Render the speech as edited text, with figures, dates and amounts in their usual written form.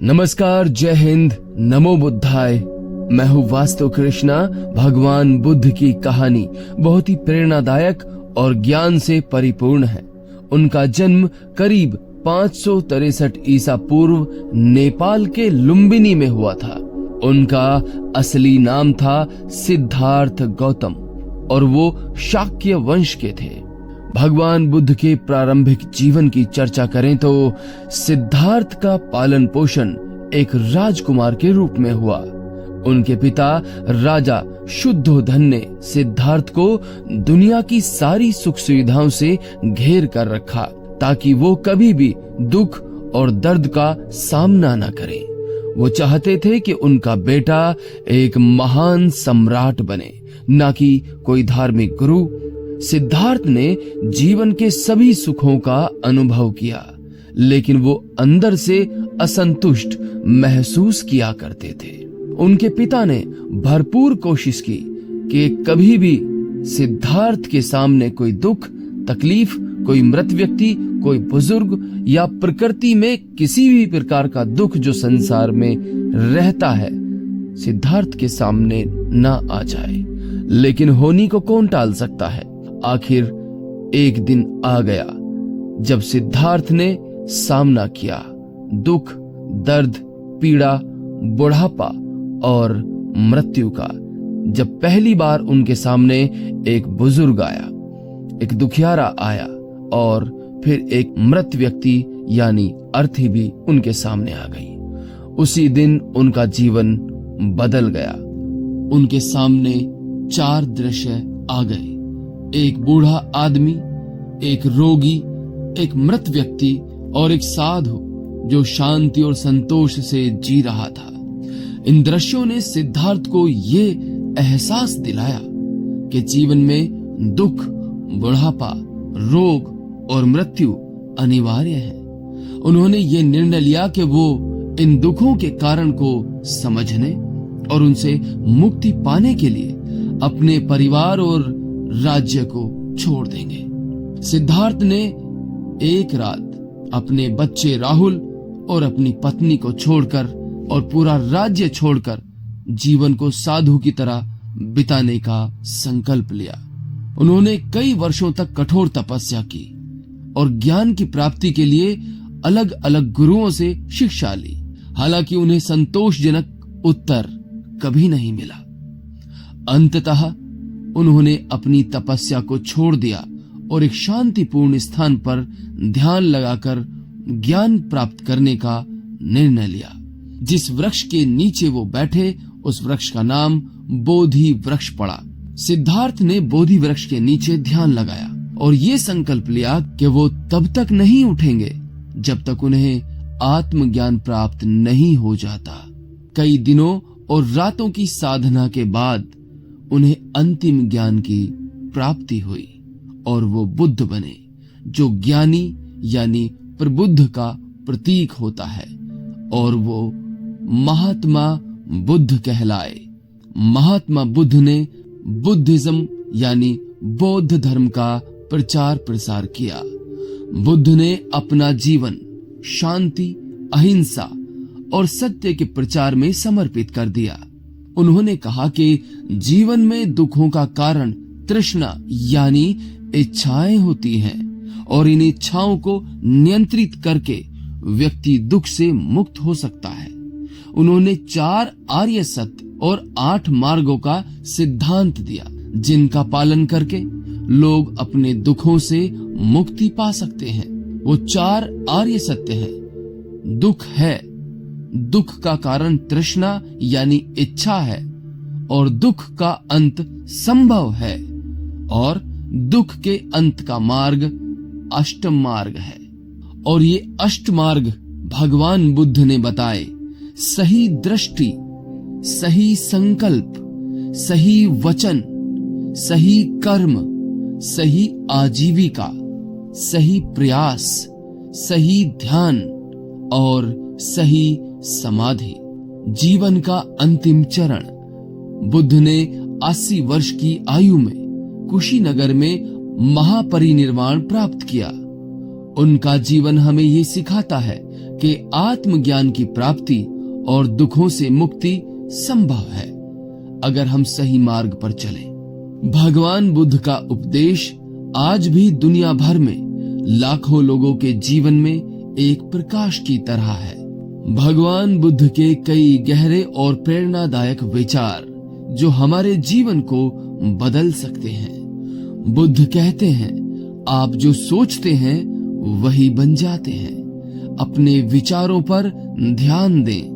नमस्कार, जय हिंद, नमो बुद्धाय। मैं हूँ वास्तु कृष्णा। भगवान बुद्ध की कहानी बहुत ही प्रेरणादायक और ज्ञान से परिपूर्ण है। उनका जन्म करीब 563 ईसा पूर्व नेपाल के लुम्बिनी में हुआ था। उनका असली नाम था सिद्धार्थ गौतम और वो शाक्य वंश के थे। भगवान बुद्ध के प्रारंभिक जीवन की चर्चा करें तो सिद्धार्थ का पालन पोषण एक राजकुमार के रूप में हुआ। उनके पिता राजा शुद्धोधन ने सिद्धार्थ को दुनिया की सारी सुख सुविधाओं से घेर कर रखा ताकि वो कभी भी दुख और दर्द का सामना न करे। वो चाहते थे कि उनका बेटा एक महान सम्राट बने, न कि कोई धार्मिक गुरु। सिद्धार्थ ने जीवन के सभी सुखों का अनुभव किया, लेकिन वो अंदर से असंतुष्ट महसूस किया करते थे। उनके पिता ने भरपूर कोशिश की कि कभी भी सिद्धार्थ के सामने कोई दुख, तकलीफ, कोई मृत व्यक्ति, कोई बुजुर्ग या प्रकृति में किसी भी प्रकार का दुख जो संसार में रहता है, सिद्धार्थ के सामने न आ जाए। लेकिन होनी को कौन टाल सकता है। आखिर एक दिन आ गया जब सिद्धार्थ ने सामना किया दुख, दर्द, पीड़ा, बुढ़ापा और मृत्यु का। जब पहली बार उनके सामने एक बुजुर्ग आया, एक दुखियारा आया और फिर एक मृत व्यक्ति यानी अर्थी भी उनके सामने आ गई। उसी दिन उनका जीवन बदल गया। उनके सामने 4 दृश्य आ गए। एक बूढ़ा आदमी, एक रोगी, एक मृत व्यक्ति और एक साधु जो शांति और संतोष से जी रहा था। इन दृश्यों ने सिद्धार्थ को ये एहसास दिलाया कि जीवन में दुख, बुढ़ापा, रोग और मृत्यु अनिवार्य है। उन्होंने ये निर्णय लिया कि वो इन दुखों के कारण को समझने और उनसे मुक्ति पाने के लिए अपने परिवार और राज्य को छोड़ देंगे। सिद्धार्थ ने एक रात अपने बच्चे राहुल और अपनी पत्नी को छोड़कर और पूरा राज्य छोड़कर जीवन को साधु की तरह बिताने का संकल्प लिया। उन्होंने कई वर्षों तक कठोर तपस्या की और ज्ञान की प्राप्ति के लिए अलग अलग गुरुओं से शिक्षा ली। हालांकि उन्हें संतोषजनक उत्तर कभी नहीं मिला। अंततः उन्होंने अपनी तपस्या को छोड़ दिया और एक शांतिपूर्ण स्थान पर ध्यान लगाकर ज्ञान प्राप्त करने का निर्णय लिया। जिस वृक्ष के नीचे वो बैठे उस वृक्ष का नाम बोधि वृक्ष पड़ा। सिद्धार्थ ने बोधि वृक्ष के नीचे ध्यान लगाया और ये संकल्प लिया कि वो तब तक नहीं उठेंगे जब तक उन्हें आत्मज्ञान प्राप्त नहीं हो जाता। कई दिनों और रातों की साधना के बाद उन्हें अंतिम ज्ञान की प्राप्ति हुई और वो बुद्ध बने, जो ज्ञानी यानी प्रबुद्ध का प्रतीक होता है, और वो महात्मा बुद्ध कहलाए। महात्मा बुद्ध ने बुद्धिज्म यानी बौद्ध धर्म का प्रचार प्रसार किया। बुद्ध ने अपना जीवन शांति, अहिंसा और सत्य के प्रचार में समर्पित कर दिया। उन्होंने कहा कि जीवन में दुखों का कारण तृष्णा यानी इच्छाएं होती हैं और इन इच्छाओं को नियंत्रित करके व्यक्ति दुख से मुक्त हो सकता है। उन्होंने 4 आर्य सत्य और 8 मार्गों का सिद्धांत दिया, जिनका पालन करके लोग अपने दुखों से मुक्ति पा सकते हैं। वो 4 आर्य सत्य हैं। दुख है, दुख का कारण तृष्णा यानी इच्छा है, और दुख का अंत संभव है, और दुख के अंत का मार्ग अष्टम मार्ग है। और ये अष्ट मार्ग भगवान बुद्ध ने बताए। सही दृष्टि, सही संकल्प, सही वचन, सही कर्म, सही आजीविका, सही प्रयास, सही ध्यान और सही समाधि। जीवन का अंतिम चरण। बुद्ध ने 80 वर्ष की आयु में कुशीनगर में महापरिनिर्वाण प्राप्त किया। उनका जीवन हमें ये सिखाता है कि आत्मज्ञान की प्राप्ति और दुखों से मुक्ति संभव है अगर हम सही मार्ग पर चलें। भगवान बुद्ध का उपदेश आज भी दुनिया भर में लाखों लोगों के जीवन में एक प्रकाश की तरह है। भगवान बुद्ध के कई गहरे और प्रेरणादायक विचार जो हमारे जीवन को बदल सकते हैं। बुद्ध कहते हैं, आप जो सोचते हैं वही बन जाते हैं। अपने विचारों पर ध्यान दें